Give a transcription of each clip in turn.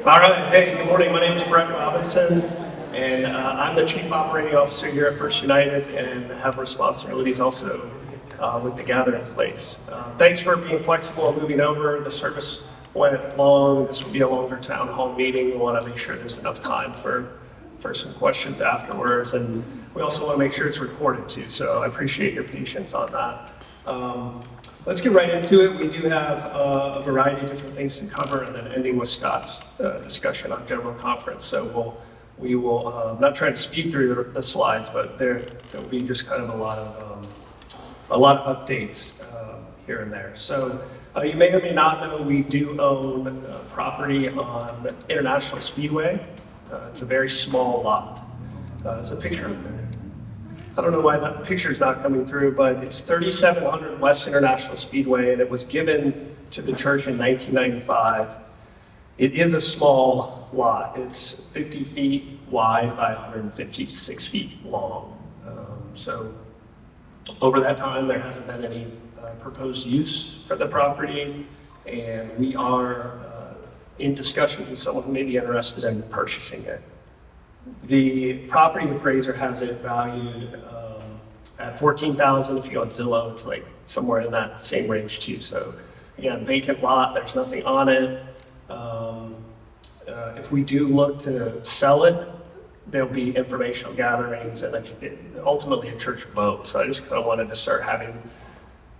All right, hey, good morning. My name is Brett Robinson, and I'm the Chief Operating Officer here at First United and have responsibilities also with the gathering place. Thanks for being flexible and moving over. The service went long. This will be a longer town hall meeting. We want to make sure there's enough time for some questions afterwards, and we also want to make sure it's recorded too, so I appreciate your patience on that. Let's get right into it. We do have a variety of different things to cover, and then ending with Scott's discussion on general conference. So we will not try to speed through the slides, but there will be just kind of a lot of updates here and there. So you may or may not know we do own property on International Speedway. It's a very small lot. It's a picture of there. I don't know why that picture's not coming through, but it's 3700 West International Speedway, and it was given to the church in 1995. It is a small lot. It's 50 feet wide by 156 feet long. So over that time, there hasn't been any proposed use for the property, and we are in discussions with someone who may be interested in purchasing it. The property appraiser has it valued at $14,000. If you go on Zillow, it's like somewhere in that same range too. So again, vacant lot, there's nothing on it. If we do look to sell it, there'll be informational gatherings and ultimately a church vote. So I just kind of wanted to start having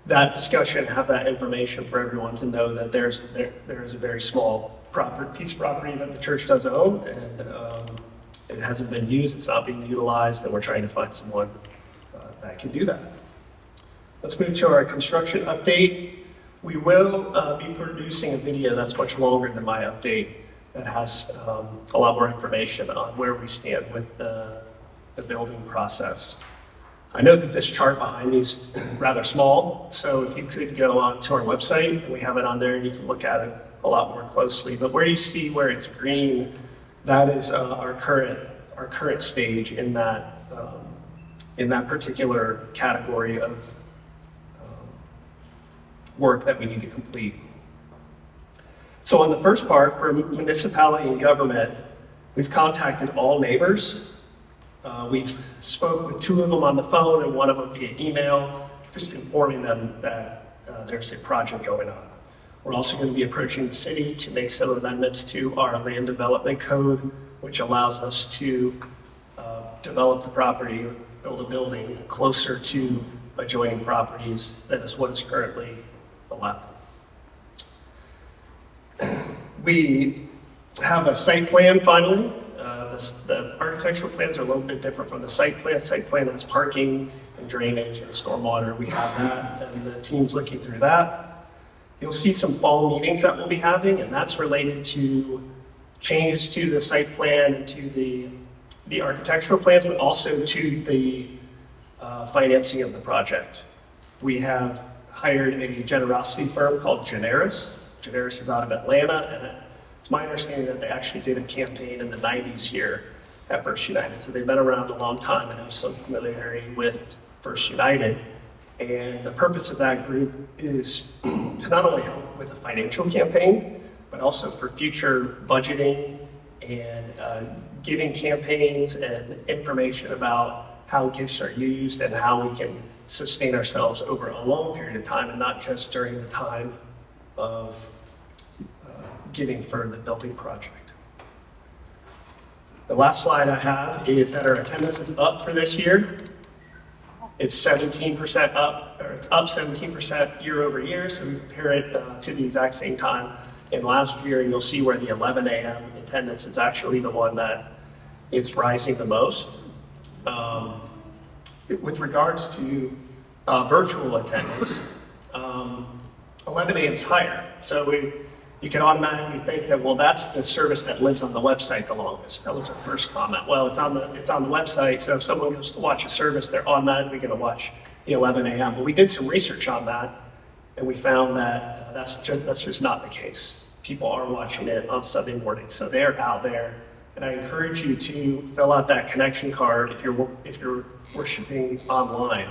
that discussion, have that information for everyone to know that there is a very small piece of property that the church does own, and it hasn't been used, it's not being utilized, and we're trying to find someone that can do that. Let's move to our construction update. We will be producing a video that's much longer than my update that has a lot more information on where we stand with the building process. I know that this chart behind me is rather small, so if you could go onto our website, we have it on there and you can look at it a lot more closely. But where you see where it's green, that is our current stage in that particular category of work that we need to complete. So on the first part, for municipality and government, we've contacted all neighbors. We've spoke with 2 of them on the phone and 1 of them via email, just informing them that there's a project going on. We're also going to be approaching the city to make some amendments to our land development code, which allows us to develop the property, build a building closer to adjoining properties than is what is currently allowed. We have a site plan finally. The architectural plans are a little bit different from the site plan. Site plan has parking and drainage and stormwater. We have that, and the team's looking through that. You'll see some fall meetings that we'll be having, and that's related to changes to the site plan and to the architectural plans, but also to the financing of the project. We have hired a generosity firm called Generis. Generis is out of Atlanta, and it's my understanding that they actually did a campaign in the 90s here at First United. So they've been around a long time and have some familiarity with First United. And the purpose of that group is to not only help with the financial campaign, but also for future budgeting and giving campaigns and information about how gifts are used and how we can sustain ourselves over a long period of time and not just during the time of giving for the building project. The last slide I have is that our attendance is up for this year. It's 17% up, or it's up 17% year over year, so we compare it to the exact same time in last year, and you'll see where the 11 a.m. attendance is actually the one that is rising the most. With regards to virtual attendance, 11 a.m. is higher, so you can automatically think that, well, that's the service that lives on the website the longest. That was our first comment. Well, it's on the website, so if someone goes to watch a service, they're automatically going to watch the 11 a.m. But we did some research on that, and we found that that's just not the case. People are watching it on Sunday morning, so they're out there. And I encourage you to fill out that connection card if you're worshiping online.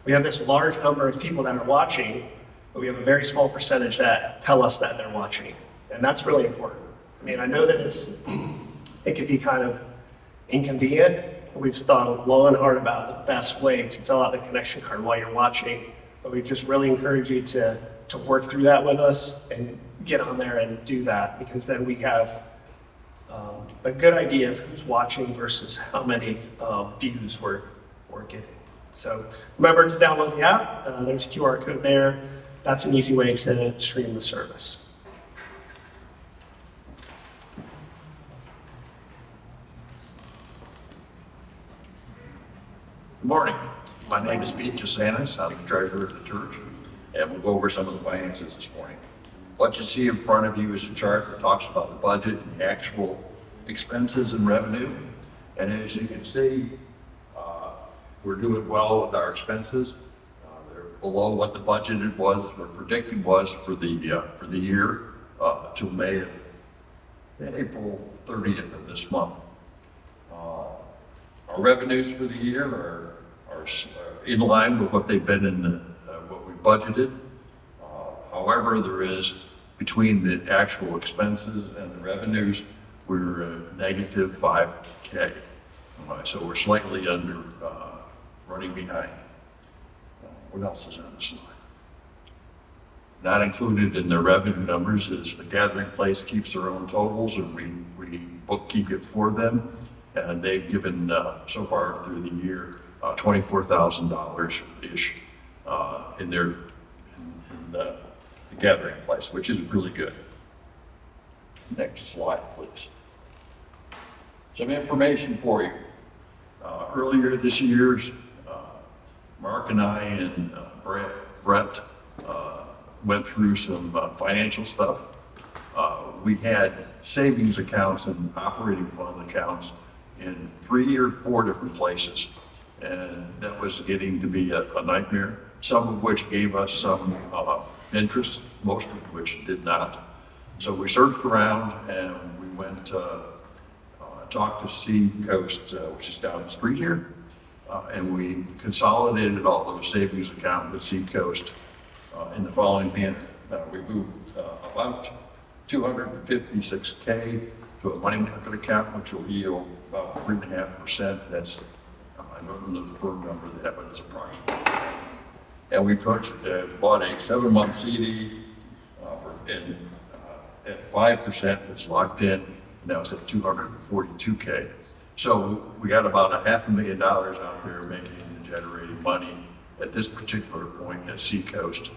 We have this large number of people that are watching, but we have a very small percentage that tell us that they're watching. And that's really important. I mean, I know that it could be kind of inconvenient. We've thought long and hard about the best way to fill out the connection card while you're watching, but we just really encourage you to work through that with us and get on there and do that, because then we have a good idea of who's watching versus how many views we're getting. So remember to download the app. There's a QR code there. That's an easy way to stream the service. Good morning. My name is Pete Jasanis. I'm the treasurer of the church, and we'll go over some of the finances this morning. What you see in front of you is a chart that talks about the budget and the actual expenses and revenue. And as you can see, we're doing well with our expenses. They're below what the budgeted was or predicted was for the year to April 30th of this month. Our revenues for the year are in line with what they've been in what we budgeted. However, there is, between the actual expenses and the revenues, we're negative $5K. So we're slightly under, running behind. What else is on the slide? Not included in the revenue numbers is the gathering place keeps their own totals, and we bookkeep it for them. And they've given, so far through the year, $24,000-ish in the gathering place, which is really good. Next slide, please. Some information for you. Earlier this year, Mark and I and Brett went through some financial stuff. We had savings accounts and operating fund accounts in 3 or 4 different places, and that was getting to be a nightmare, some of which gave us some interest, most of which did not. So we searched around and we went talked to Seacoast, which is down the street here, and we consolidated all those savings accounts with Seacoast in the following manner. We moved about $256K to a money market account, which will yield about 3.5%. That's, I don't know the firm number of that, but it's approximately. And we bought a 7-month CD at 5%. It's locked in. Now it's at $242K. So we got about $500,000 out there making and generating money at this particular point at Seacoast.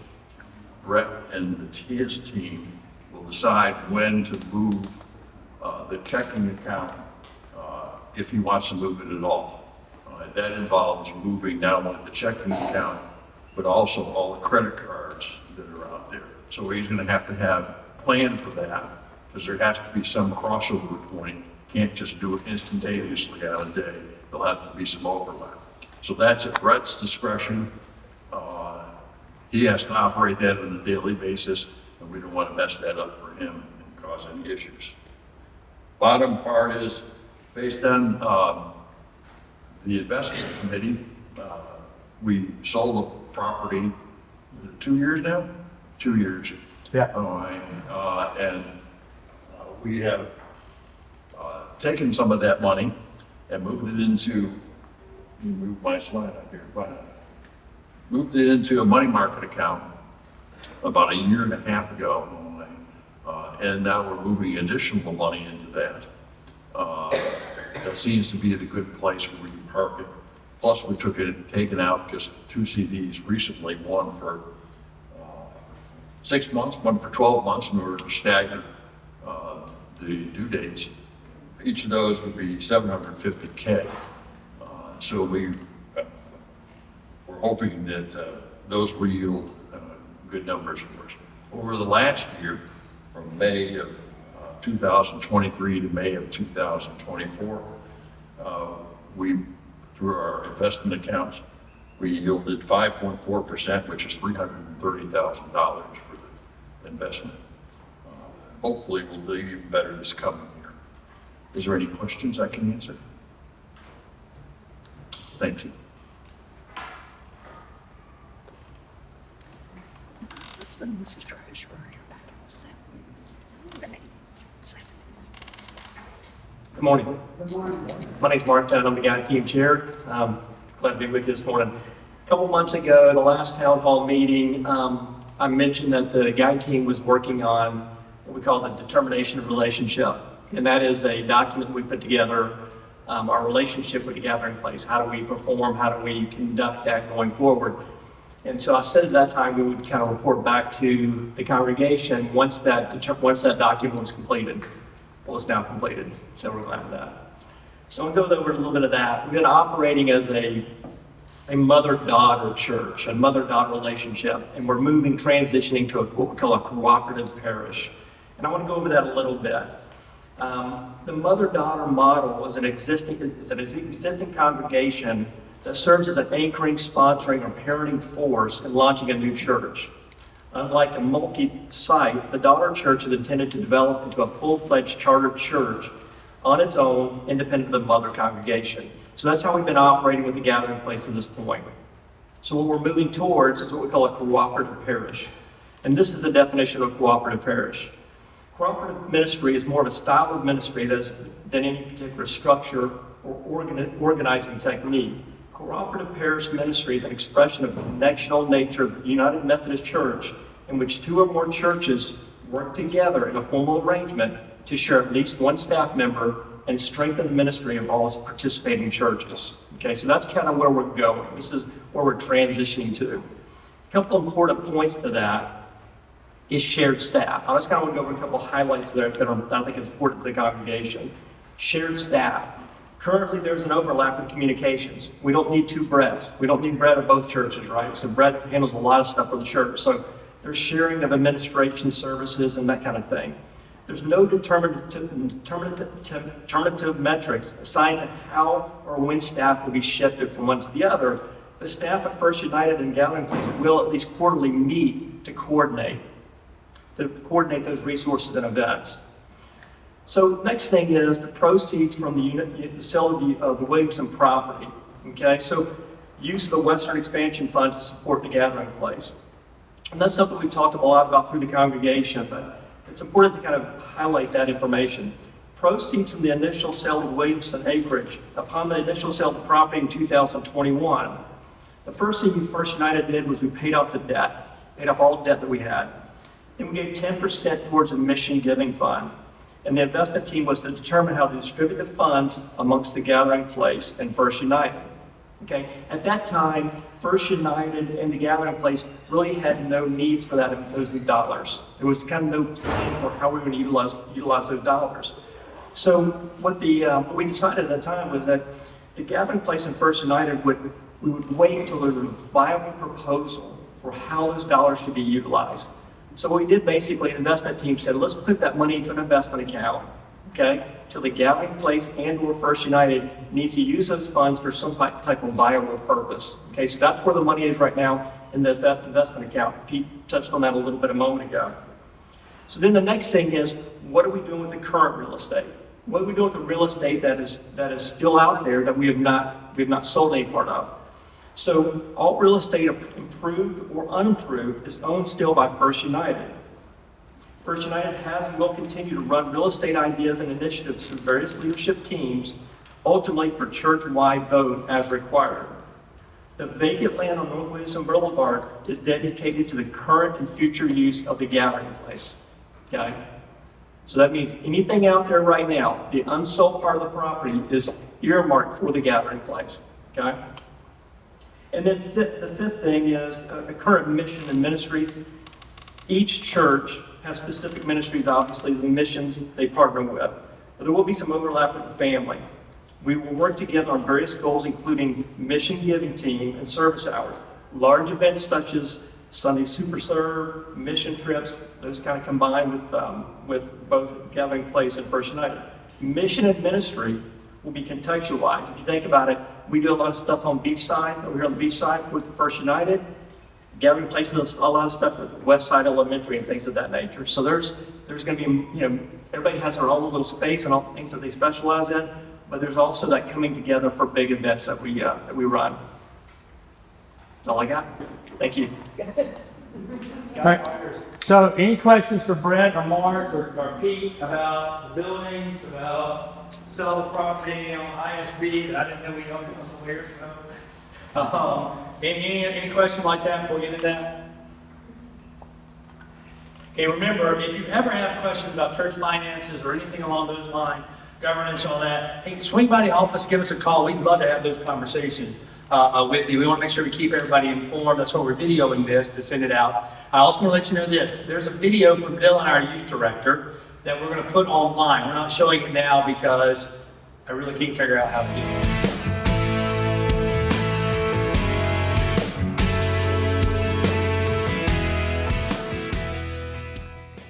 Brett and his team will decide when to move the checking account if he wants to move it at all. That involves moving not only the checking account, but also all the credit cards that are out there. So he's going to have planned for that, because there has to be some crossover point. Can't just do it instantaneously on a day. There'll have to be some overlap. So that's at Brett's discretion. He has to operate that on a daily basis, and we don't want to mess that up for him and cause any issues. Bottom part is, based on the investment committee, we sold the property 2 years now? 2 years. Yeah. And we have taken some of that money and moved it into, move my slide up here, moved it into a money market account about 1.5 years ago. And now we're moving additional money into that. That seems to be at a good place where we can park it. Plus, we taken out just 2 CDs recently, one for 6 months, one for 12 months, in order to stagger the due dates. Each of those would be $750K. So we're hoping that those will yield good numbers for us. Over the last year, from May of 2023 to May of 2024, through our investment accounts, we yielded 5.4%, which is $330,000 for the investment. Hopefully we'll do even better this coming year. Is there any questions I can answer? Thank you. This one was treasurer back in the 70s, the 80s, 70s. Good morning. My name's Mark Dunn. I'm the guide team chair. Glad to be with you this morning. A couple months ago, the last town hall meeting, I mentioned that the guide team was working on what we call the determination of relationship. And that is a document we put together, our relationship with the gathering place. How do we perform? How do we conduct that going forward? And so I said at that time we would kind of report back to the congregation once that document was completed. Well, it's now completed, so we're glad for that. So I'm going to go over a little bit of that. We've been operating as a mother-daughter church, a mother-daughter relationship, and we're transitioning to what we call a cooperative parish. And I want to go over that a little bit. The mother-daughter model is an existing congregation that serves as an anchoring, sponsoring, or parenting force in launching a new church. Unlike a multi-site, the daughter church is intended to develop into a full-fledged chartered church on its own, independent of the mother congregation. So that's how we've been operating with the gathering place to this point. So what we're moving towards is what we call a cooperative parish. And this is the definition of a cooperative parish. Cooperative ministry is more of a style of ministry than any particular structure or organizing technique. Cooperative parish ministry is an expression of the connectional nature of the United Methodist Church, in which two or more churches work together in a formal arrangement to share at least one staff member and strengthen the ministry of all participating churches. Okay, so that's kind of where we're going. This is where we're transitioning to. A couple important points to that is shared staff. I just kind of want to go over a couple highlights there that I think is important to the congregation. Shared staff. Currently, there's an overlap with communications. We don't need two Brett's. We don't need Brett of both churches, right? So Brett handles a lot of stuff for the church. So there's sharing of administration services and that kind of thing. There's no determinative metrics assigned to how or when staff will be shifted from one to the other. The staff at First United and Gathering Place will at least quarterly meet to coordinate those resources and events. So next thing is the proceeds from the sale of the Williamson property. Okay, so use of the Western Expansion Fund to support the Gathering Place. And that's something we've talked a lot about through the congregation, but it's important to kind of highlight that information. Proceeds from the initial sale of Williamson acreage. Upon the initial sale of the property in 2021, the first thing First United did was we paid off the debt, paid off all the debt that we had. Then we gave 10% towards a mission giving fund. And the investment team was to determine how to distribute the funds amongst the Gathering Place and First United. Okay, at that time, First United and the Gathering Place really had no needs for those dollars. There was kind of no plan for how we were going to utilize those dollars. So what we decided at the time was that the Gathering Place and First United we would wait until there was a viable proposal for how those dollars should be utilized. So what we did basically, the investment team said, let's put that money into an investment account, okay, till the Gathering Place and or First United needs to use those funds for some type of viable purpose. Okay, so that's where the money is right now in the investment account. Pete touched on that a little bit a moment ago. So then the next thing is, what are we doing with the current real estate? What are we doing with the real estate that is still out there that we have not sold any part of? So all real estate, improved or unimproved, is owned still by First United. First United has and will continue to run real estate ideas and initiatives through various leadership teams, ultimately for church-wide vote as required. The vacant land on North Williamson Boulevard is dedicated to the current and future use of the Gathering Place. Okay? So that means anything out there right now, the unsold part of the property is earmarked for the Gathering Place. Okay? And then the fifth thing is the current mission and ministries. Each church has specific ministries, obviously, the missions they partner with. But there will be some overlap with the family. We will work together on various goals, including mission giving team and service hours. Large events such as Sunday Super Serve, mission trips, those kind of combined with both Gathering Place and First United. Mission and ministry will be contextualized. If you think about it, we do a lot of stuff on Beachside, over here on the Beachside with First United. Gathering Place does a lot of stuff with Westside Elementary and things of that nature. So there's going to be, everybody has their own little space and all the things that they specialize in, but there's also that coming together for big events that we run. That's all I got. Thank you. All right. So any questions for Brett or Mark or Pete about the buildings, about sell the property on ISB that I didn't know we owned somewhere. So, any questions like that before we get into that? Okay, remember, if you ever have questions about church finances or anything along those lines, governance, all that, hey, swing by the office, give us a call. We'd love to have those conversations with you. We want to make sure we keep everybody informed. That's why we're videoing this to send it out. I also want to let you know this. There's a video from Dylan, our youth director, that we're going to put online. We're not showing it now because I really can't figure out how to do it.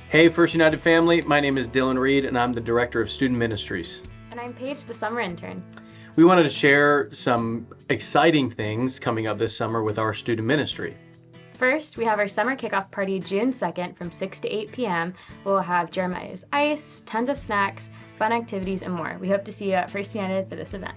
Hey First United family, my name is Dylan Reed and I'm the Director of Student Ministries. And I'm Paige, the summer intern. We wanted to share some exciting things coming up this summer with our student ministry. First, we have our summer kickoff party June 2nd from 6 to 8 p.m. We'll have Jeremiah's Ice, tons of snacks, fun activities, and more. We hope to see you at First United for this event.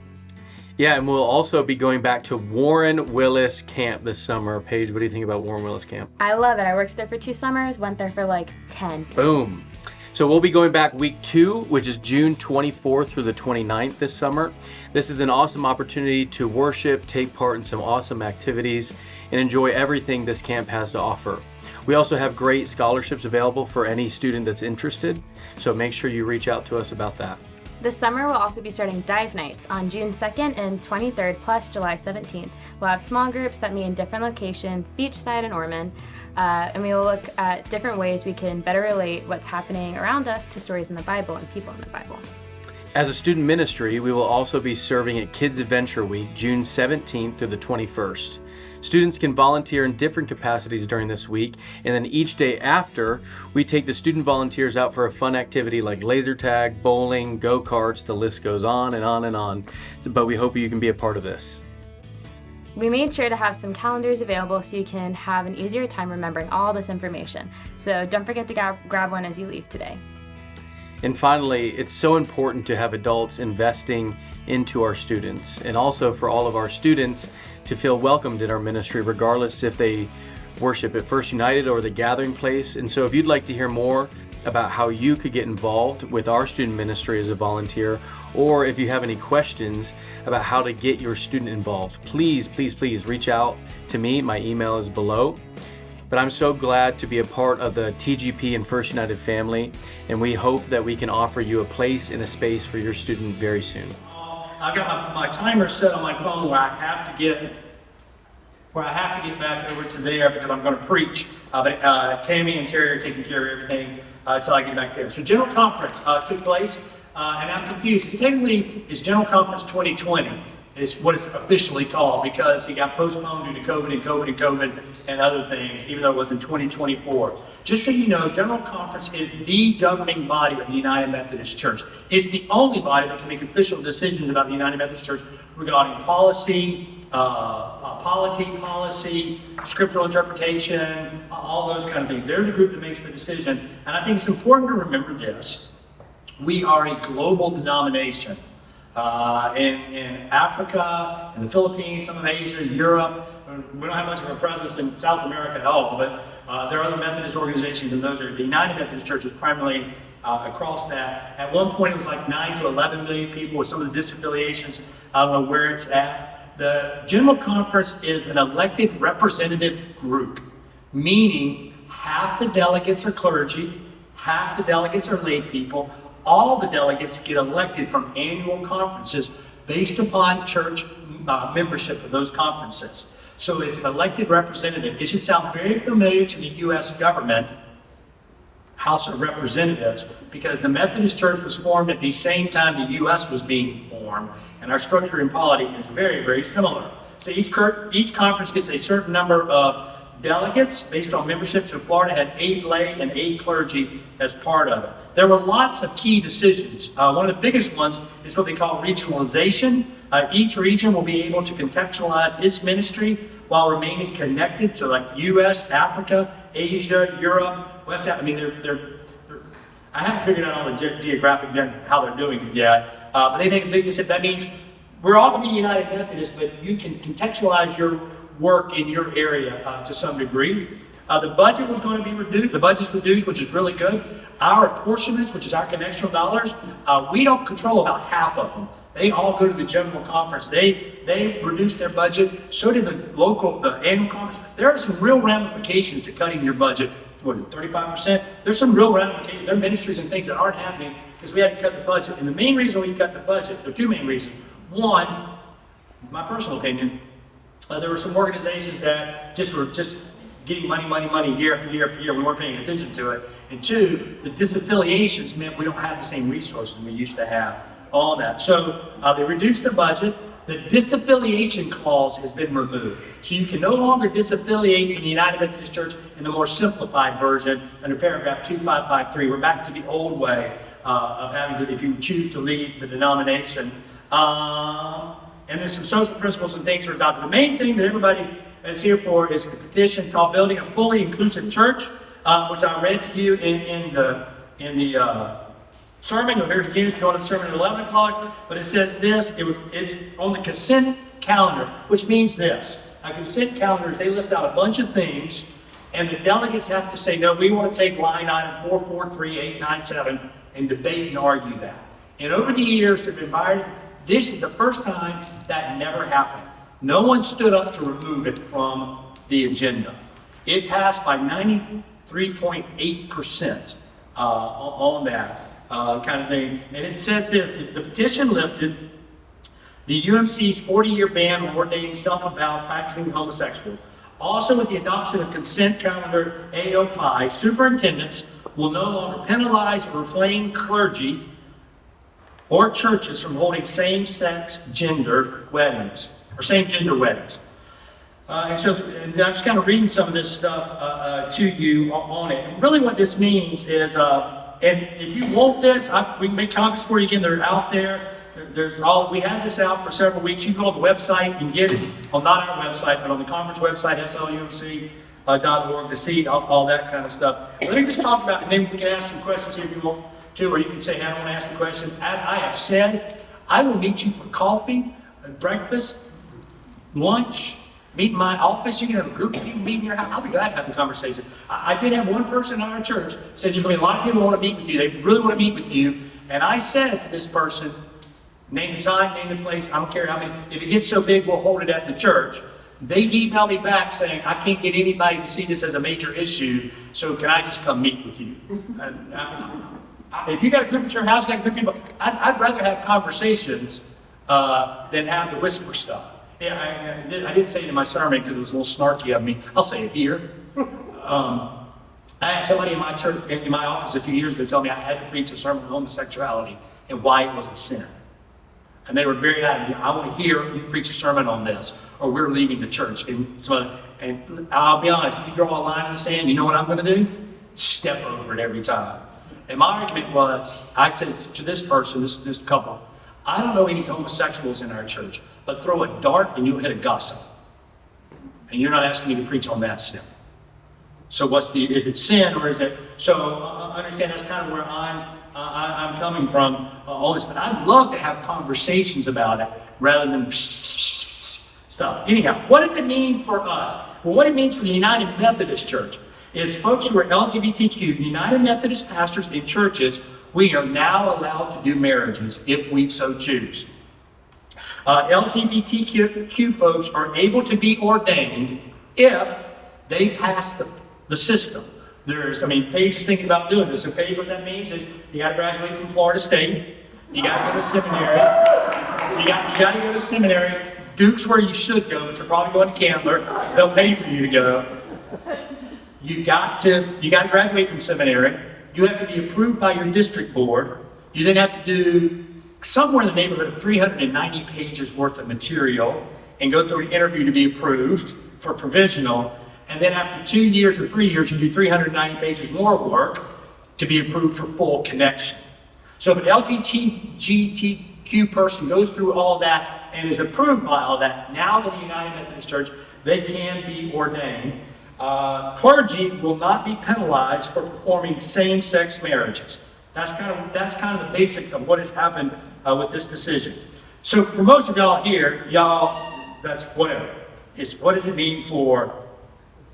Yeah, and we'll also be going back to Warren Willis Camp this summer. Paige, what do you think about Warren Willis Camp? I love it. I worked there for 2 summers, went there for like 10. Boom. So we'll be going back week 2, which is June 24th through the 29th this summer. This is an awesome opportunity to worship, take part in some awesome activities, and enjoy everything this camp has to offer. We also have great scholarships available for any student that's interested, so make sure you reach out to us about that. This summer, we'll also be starting dive nights on June 2nd and 23rd, plus July 17th. We'll have small groups that meet in different locations, beachside and Ormond, and we will look at different ways we can better relate what's happening around us to stories in the Bible and people in the Bible. As a student ministry, we will also be serving at Kids Adventure Week, June 17th through the 21st. Students can volunteer in different capacities during this week, and then each day after, we take the student volunteers out for a fun activity like laser tag, bowling, go-karts, the list goes on and on and on. But we hope you can be a part of this. We made sure to have some calendars available so you can have an easier time remembering all this information. So don't forget to grab one as you leave today. And finally, it's so important to have adults investing into our students, and also for all of our students to feel welcomed in our ministry, regardless if they worship at First United or the Gathering Place. And so if you'd like to hear more about how you could get involved with our student ministry as a volunteer, or if you have any questions about how to get your student involved, please reach out to me. My email is below. But I'm so glad to be a part of the TGP and First United family, and we hope that we can offer you a place and a space for your student very soon. I've got my timer set on my phone where I have to get back over to there because I'm going to preach. But Tammy and Terry are taking care of everything until I get back there. So General Conference took place, and I'm confused. It's technically General Conference 2020 is what it's officially called because it got postponed due to COVID and other things, even though it was in 2024. Just so you know, General Conference is the governing body of the United Methodist Church. It's the only body that can make official decisions about the United Methodist Church regarding policy, policy, scriptural interpretation, all those kind of things. They're the group that makes the decision. And I think it's important to remember this. We are a global denomination. In Africa, in the Philippines, some of Asia, Europe. We don't have much of a presence in South America at all, but there are other Methodist organizations, and those are the United Methodist Church is primarily across that. At one point, it was like 9 to 11 million people with some of the disaffiliations. I don't know where it's at. The General Conference is an elected representative group, meaning half the delegates are clergy, half the delegates are lay people. All the delegates get elected from annual conferences based upon church membership of those conferences. So it's an elected representative. It should sound very familiar to the U.S. government, House of Representatives, because the Methodist Church was formed at the same time the U.S. was being formed, and our structure and polity is very, very similar. So each conference gets a certain number of delegates based on membership. So Florida had 8 lay and 8 clergy as part of it. There were lots of key decisions. One of the biggest ones is what they call regionalization. Each region will be able to contextualize its ministry while remaining connected. So like U.S., Africa, Asia, Europe, West Africa. I mean, I haven't figured out all the geographic, how they're doing it yet. But they make a big decision. That means we're all going to be United Methodists, but you can contextualize your work in your area to some degree. The budget was going to be reduced. The budget's reduced, which is really good. Our apportionments, which is our connectional dollars, we don't control about half of them. They all go to the general conference. They reduced their budget. So did the annual conference. There are some real ramifications to cutting your budget. What, 35%? There's some real ramifications. There are ministries and things that aren't happening because we had to cut the budget. And the main reason we cut the budget, there are two main reasons. One, my personal opinion, there were some organizations that were just getting money year after year after year. We weren't paying attention to it. And two, the disaffiliations meant we don't have the same resources we used to have on that. So they reduced the budget. The disaffiliation clause has been removed. So you can no longer disaffiliate from the United Methodist Church in the more simplified version under paragraph 2553. We're back to the old way of having to, if you choose to leave the denomination. And there's some social principles and things that are adopted. The main thing that everybody is here for is the petition called Building a Fully Inclusive Church, which I read to you in the sermon. You'll hear it again if you go to the sermon at 11 o'clock. But it says this, it's on the consent calendar, which means this. A consent calendar is they list out a bunch of things, and the delegates have to say, no, we want to take line item 443897 and debate and argue that. And over the years, they've been this is the first time that never happened. No one stood up to remove it from the agenda. It passed by 93.8% on that kind of thing. And it says this, the petition lifted the UMC's 40-year ban on ordaining self-avowed practicing homosexuals. Also, with the adoption of consent calendar A05, superintendents will no longer penalize or refrain clergy or churches from holding same-sex gender weddings, or same-gender weddings. And I'm just kind of reading some of this stuff to you on it. And really what this means is, and if you want this, we can make copies for you again. They're out there. We had this out for several weeks. You can go on the website and get it, on not our website, but on the conference website, flumc.org, to see all that kind of stuff. Let me just talk about, and then we can ask some questions here if you want to, or you can say, hey, I want to ask a question. As I have said, I will meet you for coffee, breakfast, lunch, meet in my office. You can have a group of people meet in your house. I'll be glad to have the conversation. I did have one person in our church said, there's going to be a lot of people who want to meet with you. They really want to meet with you. And I said to this person, name the time, name the place. I don't care how many. If it gets so big, we'll hold it at the church. They emailed me back saying, I can't get anybody to see this as a major issue, so can I just come meet with you? If you got a group at your house, you got a group of people, I'd rather have conversations than have the whisper stuff. Yeah, I didn't say it in my sermon because it was a little snarky of me. I'll say it here. I had somebody in my church, in my office a few years ago tell me I had to preach a sermon on homosexuality and why it was a sin. And they were very adamant, I want to hear you preach a sermon on this, or we're leaving the church. And I'll be honest, you draw a line in the sand, you know what I'm going to do? Step over it every time. And my argument was, I said to this person, this couple, I don't know any homosexuals in our church, but throw a dart and you'll hit a gossip. And you're not asking me to preach on that sin. So is it sin or is it, understand that's kind of where I'm coming from on this, but I'd love to have conversations about it rather than stuff. Anyhow, what does it mean for us? Well, what it means for the United Methodist Church is folks who are LGBTQ, United Methodist pastors in churches, we are now allowed to do marriages if we so choose. LGBTQ folks are able to be ordained if they pass the system. Paige is thinking about doing this. So Paige, what that means is you got to graduate from Florida State. You got to go to seminary. You got to go to seminary. Duke's where you should go, but you're probably going to Candler. So they'll pay for you to go. You got to graduate from seminary. You have to be approved by your district board. You then have to do somewhere in the neighborhood of 390 pages worth of material and go through an interview to be approved for provisional. And then after 2 years or 3 years, you do 390 pages more work to be approved for full connection. So if an LGBTQ person goes through all that and is approved by all that, now in the United Methodist Church, they can be ordained. Clergy will not be penalized for performing same-sex marriages. That's kind of the basic of what has happened with this decision. So for most of y'all here, that's whatever. What does it mean for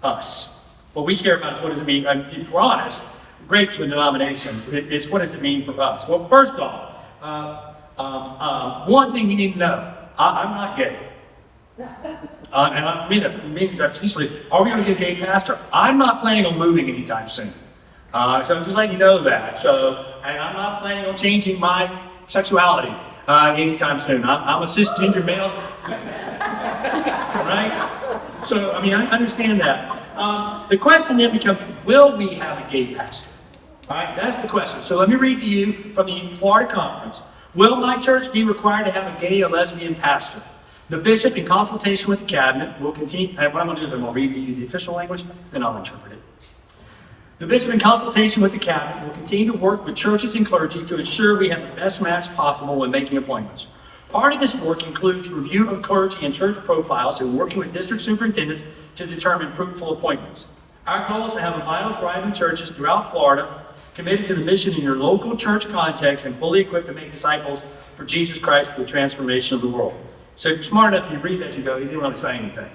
us? What we care about is what does it mean, and if we're honest, great for the denomination, it's what does it mean for us? Well, first off, one thing you need to know, I'm not gay. And I mean that seriously. Are we going to get a gay pastor? I'm not planning on moving anytime soon. So I'm just letting you know that. And I'm not planning on changing my sexuality anytime soon. I'm a cisgender male. Right? So, I mean, I understand that. The question then becomes, will we have a gay pastor? All right, that's the question. So let me read to you from the Florida Conference. Will my church be required to have a gay or lesbian pastor? The bishop, in consultation with the cabinet, will continue. And what I'm going to do is I'm going to read to you the official language, then I'll interpret it. The bishop, in consultation with the cabinet, will continue to work with churches and clergy to ensure we have the best match possible when making appointments. Part of this work includes review of clergy and church profiles and working with district superintendents to determine fruitful appointments. Our goal is to have a vital, thriving churches throughout Florida committed to the mission in your local church context and fully equipped to make disciples for Jesus Christ for the transformation of the world. So if you're smart enough, you read that, you go, he didn't really say anything.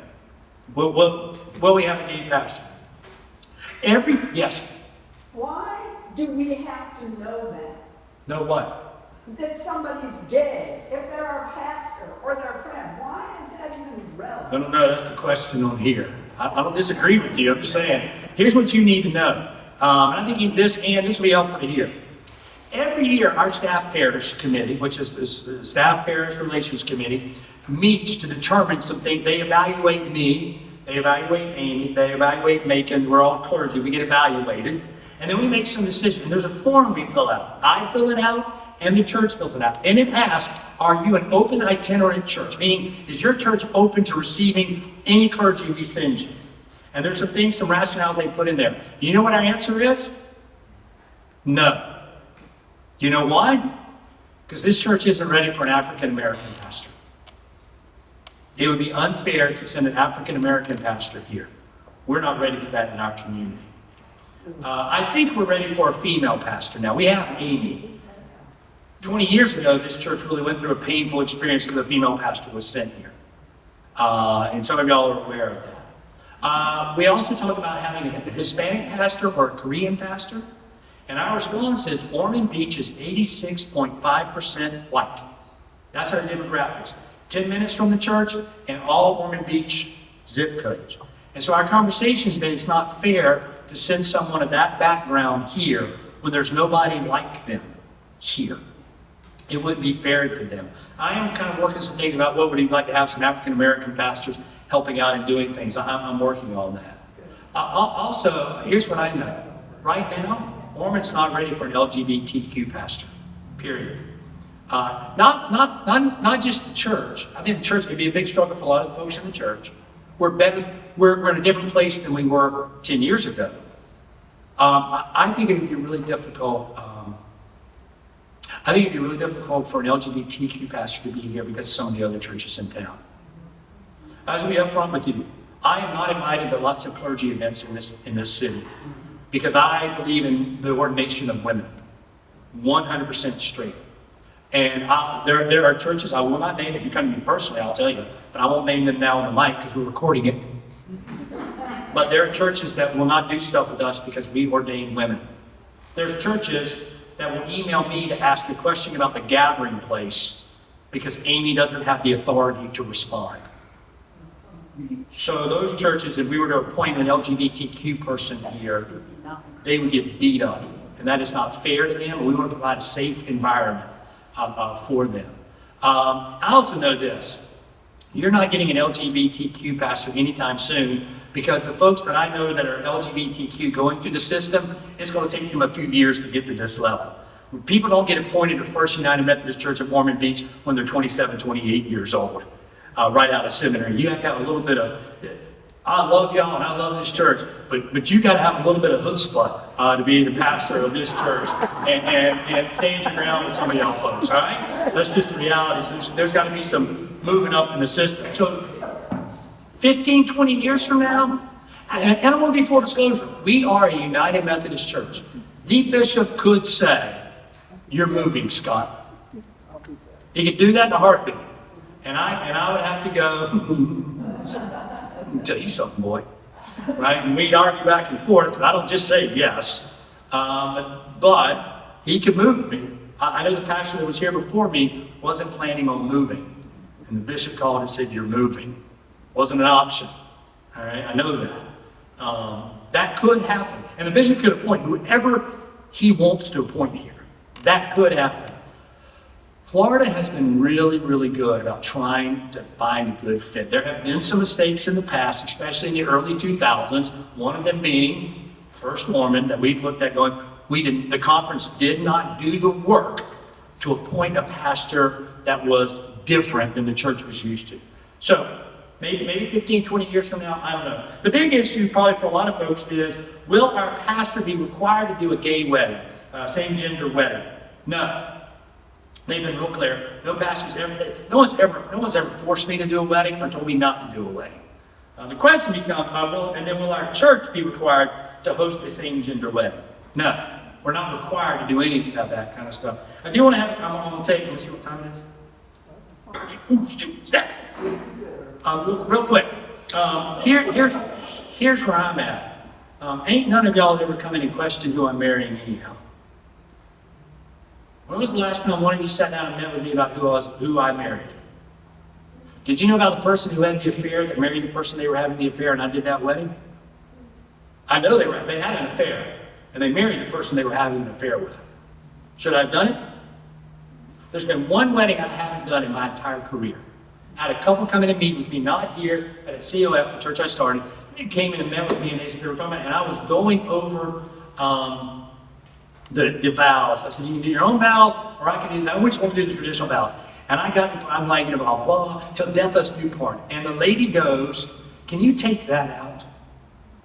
Will we have a gay pastor? Yes. Why do we have to know that? Know what? That somebody's gay, if they're our pastor or their friend? Why is that even relevant? No, that's the question on here. I don't disagree with you. I'm just saying, here's what you need to know. And I think this will be helpful to hear. Every year, our staff parish committee, which is the staff parish relations committee, meets to determine something. They evaluate me, they evaluate Amy, they evaluate Macon. We're all clergy. We get evaluated. And then we make some decisions. And there's a form we fill out. I fill it out, and the church fills it out. And it asks, are you an open itinerant church? Meaning, is your church open to receiving any clergy we send you? And there's some things, some rationales they put in there. You know what our answer is? No. You know why? Because this church isn't ready for an African-American pastor. It would be unfair to send an African-American pastor here. We're not ready for that in our community. I think we're ready for a female pastor now. We have Amy. 20 years ago, this church really went through a painful experience because a female pastor was sent here. And some of y'all are aware of that. We also talk about having a Hispanic pastor or a Korean pastor. And our response is Ormond Beach is 86.5% white. That's our demographics. 10 minutes from the church and all Ormond Beach zip codes. And so our conversation has been it's not fair to send someone of that background here when there's nobody like them here. It wouldn't be fair to them. I am kind of working some things about what would you like to have some African American pastors helping out and doing things. I'm working on that. Also, here's what I know. Right now, Ormond's not ready for an LGBTQ pastor, period. Not just the church. I think the church could be a big struggle for a lot of folks in the church. We're in a different place than we were 10 years ago. I think it would be really difficult. I think it'd be really difficult for an LGBTQ pastor to be here because of some of the other churches in town. I was going to be upfront with you. I am not invited to lots of clergy events in this city because I believe in the ordination of women, 100% straight. And there are churches I will not name. If you come to me personally, I'll tell you, but I won't name them now on the mic because we're recording it. But there are churches that will not do stuff with us because we ordain women. There's churches that will email me to ask a question about the gathering place because Amy doesn't have the authority to respond. So those churches, if we were to appoint an LGBTQ person here, they would get beat up. And that is not fair to them. We want to provide a safe environment for them. I also know this. You're not getting an LGBTQ pastor anytime soon because the folks that I know that are LGBTQ going through the system, it's going to take them a few years to get to this level. People don't get appointed to First United Methodist Church of Ormond Beach when they're 27, 28 years old, right out of seminary. You have to have a little bit of, I love y'all and I love this church, but you got to have a little bit of chutzpah to be the pastor of this church and stand your ground with some of y'all folks, all right? That's just the reality. So there's got to be some moving up in the system. So 15, 20 years from now, and I want to be full disclosure, we are a United Methodist Church. The bishop could say, you're moving, Scott. He could do that in a heartbeat. And I would have to go, let me tell you something, boy. right? And we'd argue back and forth, because I don't just say yes. But he could move me. I know the pastor that was here before me wasn't planning on moving. And the bishop called and said, "You're moving." Wasn't an option. All right, I know that. That could happen. And the bishop could appoint whoever he wants to appoint here. That could happen. Florida has been really, really good about trying to find a good fit. There have been some mistakes in the past, especially in the early 2000s, one of them being First Mormon that we've looked at going, the conference did not do the work to appoint a pastor that was different than the church was used to. So maybe 15, 20 years from now, I don't know. The big issue probably for a lot of folks is, will our pastor be required to do a gay wedding, same-gender wedding? No. They've been real clear. No pastors ever, no one's ever forced me to do a wedding or told me not to do a wedding. The question becomes, will our church be required to host a same-gender wedding? No. We're not required to do any of that kind of stuff. I do want to have, I'm going to take, let me see what time it is. Step. Real quick. Here's where I'm at. Ain't none of y'all ever come in and question who I'm marrying anyhow. When was the last time one of you sat down and met with me about who I married? Did you know about the person who had the affair that married the person they were having the affair and I did that wedding? I know they had an affair and they married the person they were having an affair with. Should I have done it? There's been one wedding I haven't done in my entire career. I had a couple come in and meet with me, not here, at a COF, the church I started. They came in and met with me and they said they were talking about, and I was going over the vows. I said, you can do your own vows, or I can do that. Which one to do the traditional vows? And I'm like, blah, blah, till death us do part. And the lady goes, can you take that out?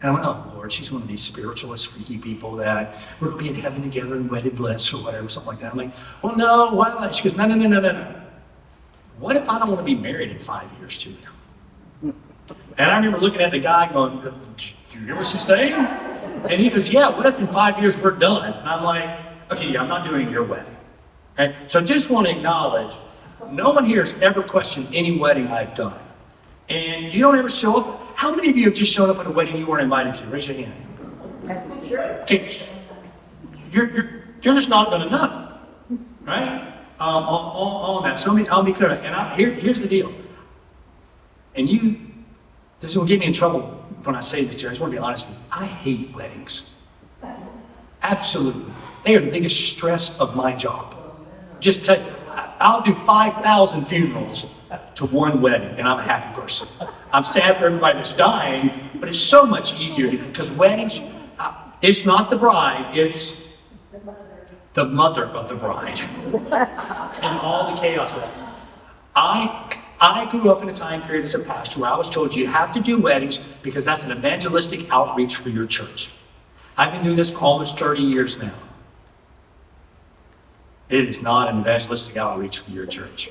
And I went, oh, Lord, she's one of these spiritualist, freaky people that we're going to be in heaven together and wedded bliss or whatever, something like that. I'm like, well, no, why not? She goes, no. What if I don't want to be married in 5 years to you? And I remember looking at the guy going, do you hear what she's saying? And he goes, yeah, what if in 5 years we're done? And I'm like, okay, yeah, I'm not doing your wedding. Okay? So just want to acknowledge, no one here has ever questioned any wedding I've done. And you don't ever show up. How many of you have just shown up at a wedding you weren't invited to? Raise your hand. Okay. You're just not going to know, right? On that. So I'll be clear. And here's the deal. And this will get me in trouble when I say this to you. I just want to be honest with you. I hate weddings. Absolutely. They are the biggest stress of my job. Just tell you, I'll do 5,000 funerals to one wedding, and I'm a happy person. I'm sad for everybody that's dying, but it's so much easier because weddings, it's not the bride, it's the mother of the bride. And all the chaos with that. I grew up in a time period as a pastor where I was told you have to do weddings because that's an evangelistic outreach for your church. I've been doing this for almost 30 years now. It is not an evangelistic outreach for your church.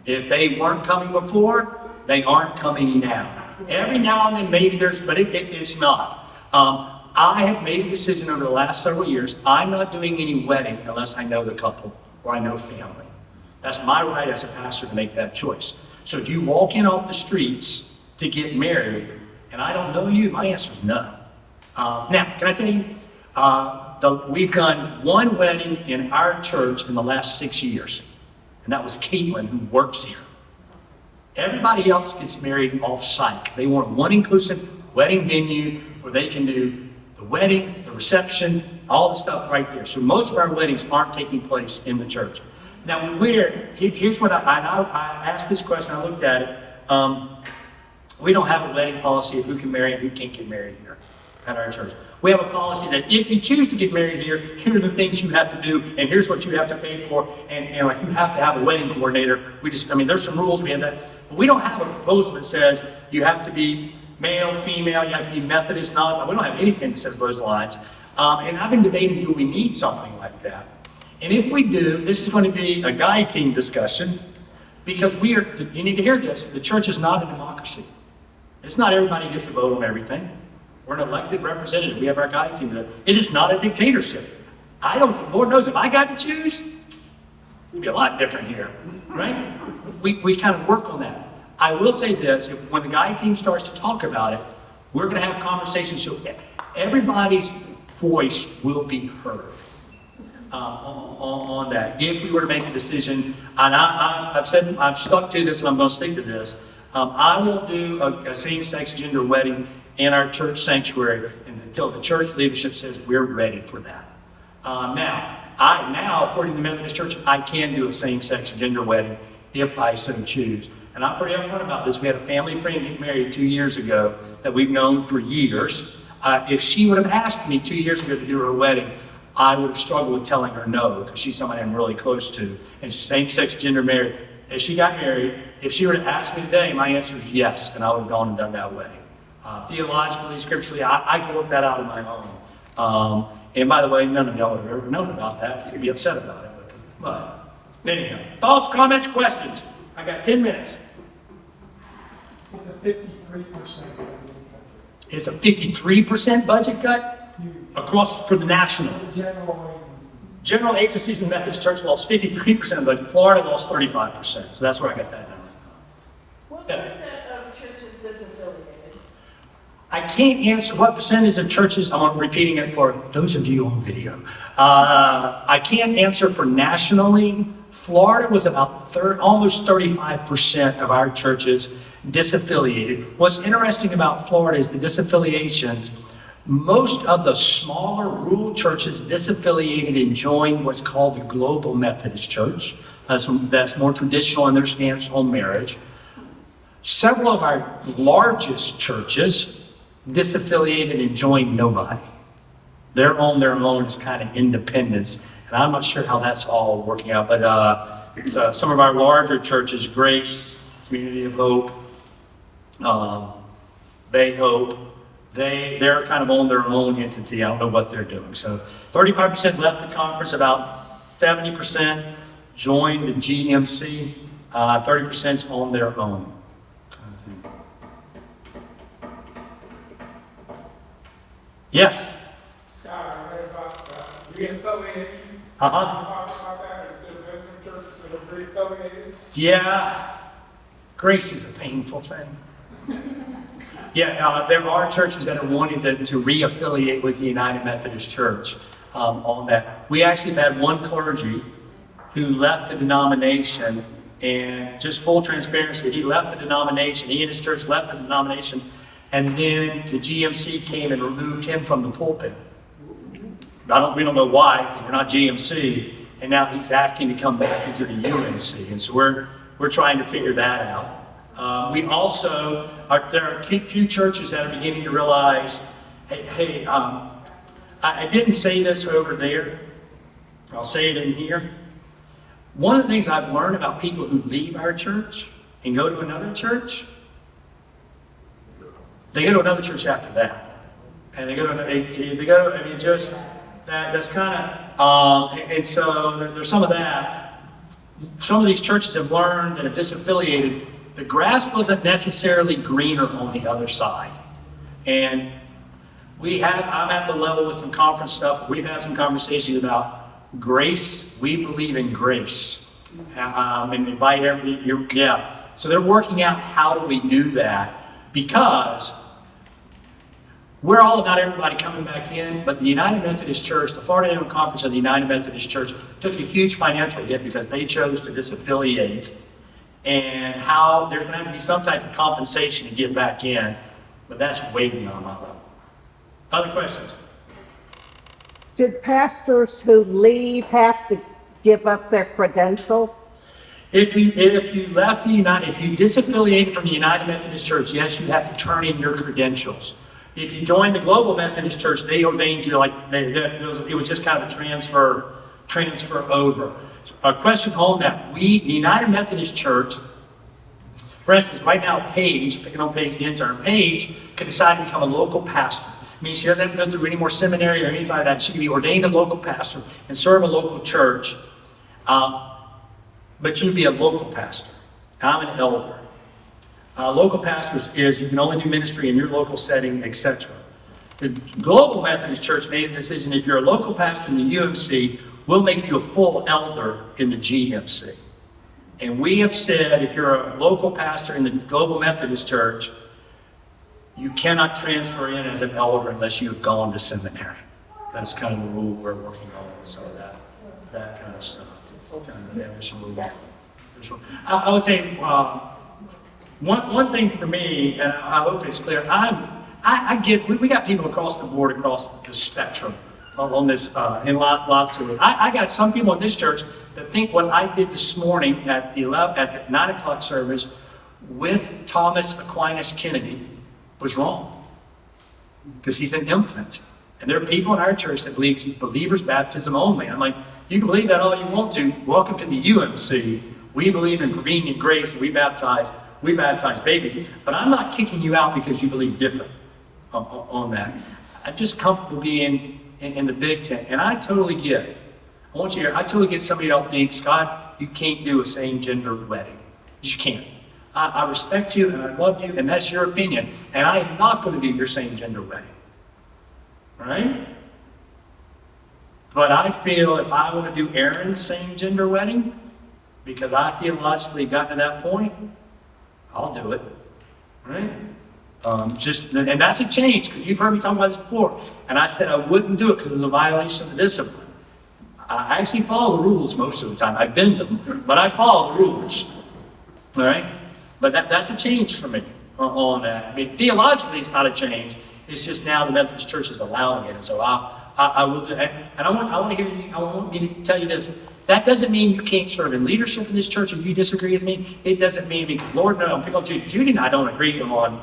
If they weren't coming before, they aren't coming now. Every now and then maybe but it's not. I have made a decision over the last several years, I'm not doing any wedding unless I know the couple or I know family. That's my right as a pastor to make that choice. So if you walk in off the streets to get married and I don't know you, my answer is no. Now, can I tell you, we've done one wedding in our church in the last 6 years, and that was Caitlin, who works here. Everybody else gets married off-site because they want one inclusive wedding venue where they can do the wedding, the reception, all the stuff right there. So most of our weddings aren't taking place in the church. Now, here's what I asked this question, I looked at it. We don't have a wedding policy of who can marry and who can't get married here at our church. We have a policy that if you choose to get married here, here are the things you have to do, and here's what you have to pay for, and like you have to have a wedding coordinator. There's some rules, we have that. But we don't have a proposal that says you have to be male, female, you have to be Methodist, not. We don't have anything that says those lines. And I've been debating, do we need something like that? And if we do, this is going to be a guide team discussion, because you need to hear this, the church is not a democracy. It's not everybody gets to vote on everything. We're an elected representative. We have our guide team. It is not a dictatorship. Lord knows, if I got to choose, it'd be a lot different here, right? We kind of work on that. I will say this, when the guide team starts to talk about it, We're going to have conversations so everybody's voice will be heard on that. If we were to make a decision, and I've stuck to this and I'm going to stick to this, I will do a same-sex gender wedding in our church sanctuary until the church leadership says we're ready for that. Now, according to the Methodist Church, I can do a same-sex gender wedding if I so choose. And I'm pretty upfront about this. We had a family friend get married 2 years ago that we've known for years. If she would have asked me 2 years ago to do her wedding, I would have struggled with telling her no, because she's somebody I'm really close to. And she's same-sex gender married. If she got married, if she were to ask me today, my answer is yes, and I would have gone and done that wedding. Theologically, scripturally, I can work that out on my own. And by the way, none of y'all have ever known about that, so you'd be upset about it. But anyhow, thoughts, comments, questions? I got 10 minutes. It's a 53%. It's a 53% budget cut across for the national. General agencies in the Methodist Church lost 53%, but Florida lost 35%. So that's where I got that number. What percent of churches disaffiliated? I can't answer what percentage of churches, I'm repeating it for those of you on video. I can't answer for nationally. Florida was about almost 35% of our churches disaffiliated. What's interesting about Florida is the disaffiliations. Most of the smaller rural churches disaffiliated and joined what's called the Global Methodist Church. That's more traditional in their stance on marriage. Several of our largest churches disaffiliated and joined nobody. They're on their own as kind of independents. And I'm not sure how that's all working out, but some of our larger churches, Grace, Community of Hope, They Hope, they're kind of on their own entity. I don't know what they're doing. So 35% left the conference, about 70% joined the GMC, 30% is on their own. Yes? Scott, I read about reaffiliation. Uh-huh. Talk about that. Is there some churches that are reaffiliated? Yeah. Grace is a painful thing. Yeah, there are churches that are wanting to re-affiliate with the United Methodist Church on that. We actually have had one clergy who left the denomination, and just full transparency, he left the denomination, he and his church left the denomination, and then the GMC came and removed him from the pulpit. We don't know why, because we're not GMC, and now he's asking to come back into the UMC, and so we're trying to figure that out. We also, there are a few churches that are beginning to realize, hey, I didn't say this over there, I'll say it in here. One of the things I've learned about people who leave our church and go to another church, they go to another church after that. And that's kind of, and so there's some of that. Some of these churches have learned that have disaffiliated. The grass wasn't necessarily greener on the other side. And I'm at the level with some conference stuff. We've had some conversations about grace. We believe in grace. And invite So they're working out how do we do that, because we're all about everybody coming back in, but the United Methodist Church, the Florida Annual Conference of the United Methodist Church, took a huge financial hit because they chose to disaffiliate. And how there's going to have to be some type of compensation to get back in, but that's way beyond my level. Other questions? Did pastors who leave have to give up their credentials? If you left if you disaffiliated from the United Methodist Church, yes, you have to turn in your credentials. If you joined the Global Methodist Church, they ordained you it was just kind of a transfer over. So a question on that. The United Methodist Church, for instance, right now, picking on Paige, the intern, Paige could decide to become a local pastor. It means she doesn't have to go through any more seminary or anything like that. She can be ordained a local pastor and serve a local church, but you'd be a local pastor. I'm an elder. Local pastors is you can only do ministry in your local setting, etc. The Global Methodist Church made a decision, if you're a local pastor in the UMC, we'll make you a full elder in the GMC. And we have said, if you're a local pastor in the Global Methodist Church, You cannot transfer in as an elder unless you have gone to seminary. That's kind of the rule we're working on, so that kind of stuff. There's some rules. I would say one thing for me, and I hope it's clear, I get, we got people across the board, across the spectrum on this, in lots of, I got some people in this church that think what I did this morning at the 9 o'clock service with Thomas Aquinas Kennedy was wrong, because he's an infant. And there are people in our church that believe believers' baptism only. I'm like, you can believe that all you want to. Welcome to the UMC. We believe in prevenient grace, and we baptize babies. But I'm not kicking you out because you believe different on that. I'm just comfortable being in the big tent. And I totally get it. I totally get somebody else thinks, God, you can't do a same-gender wedding. You can't. I respect you, and I love you, and that's your opinion. And I am not going to do your same-gender wedding. Right? But I feel if I want to do Aaron's same-gender wedding, because I theologically gotten to that point, I'll do it. Right? And that's a change, because you've heard me talk about this before. And I said I wouldn't do it because it was a violation of the discipline. I actually follow the rules most of the time. I bend them, but I follow the rules. All right? But that's a change for me on that. I mean, theologically, it's not a change. It's just now the Methodist Church is allowing it. So I will do that. And I want to hear you, I want me to tell you this. That doesn't mean you can't serve in leadership in this church if you disagree with me. It doesn't mean, because Lord, no, pick on Judy. Judy and I don't agree on,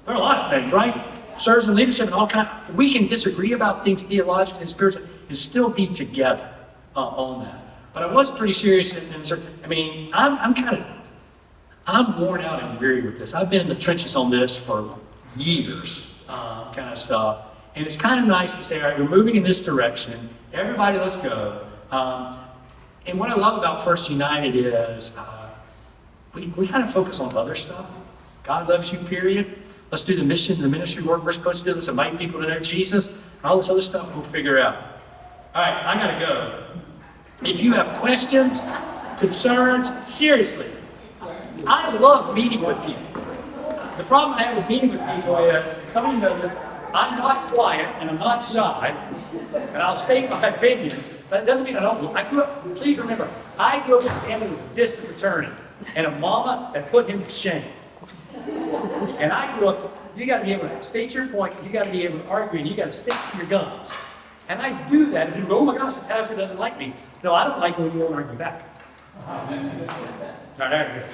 there are a lot of things, right? Serves in leadership and all kind of, we can disagree about things theologically and spiritually and still be together on that. But I was pretty serious I mean, I'm worn out and weary with this. I've been in the trenches on this for years, kind of stuff. And it's kind of nice to say, all right, we're moving in this direction. Everybody, let's go. And what I love about First United is we kind of focus on other stuff. God loves you, period. Let's do the mission, the ministry work we're supposed to do. Let's invite people to know Jesus. And all this other stuff we'll figure out. All right, I got to go. If you have questions, concerns, seriously, I love meeting with people. The problem I have with meeting with people is, some of you know this, I'm not quiet and I'm not shy, and I'll state my opinion, but it doesn't mean I don't. Please remember, I grew up in a family with a district attorney and a mama that put him to shame. And I grew up, you got to be able to state your point, you got to be able to argue, and you got to stick to your guns. And I do that, and you go, oh my gosh, the pastor doesn't like me. No, I don't like when you won't argue back. All right, there you go.